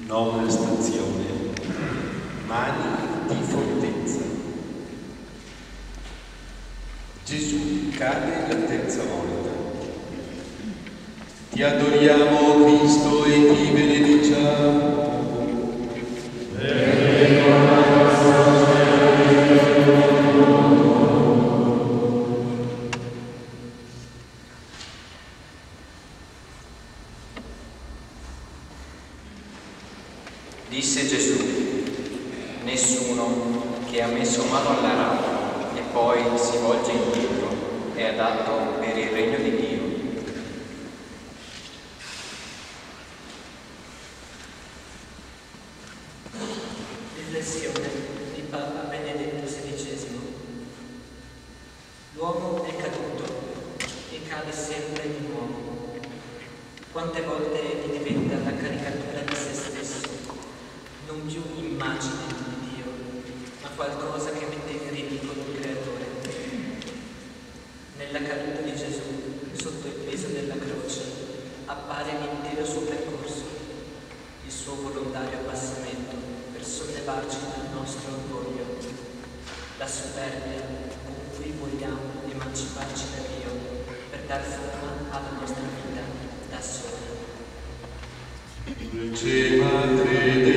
Nona stazione, Mani di fortezza. Gesù cade la terza volta. Ti adoriamo, Cristo, e ti benediciamo. Disse Gesù: nessuno che ha messo mano all'arado e poi si volge indietro è adatto per il regno di Dio. Riflessione di Papa Benedetto XVI. L'uomo è caduto e cade sempre di nuovo. Quante volte egli diventa la caricatura di se stesso, non più immagine di Dio, ma qualcosa che mette in ridicolo il Creatore. Nella caduta di Gesù, sotto il peso della croce, appare l'intero suo percorso, il suo volontario abbassamento per sollevarci dal nostro orgoglio, la superbia con cui vogliamo emanciparci da Dio per dar forma alla nostra vita da sola. Dulce Madre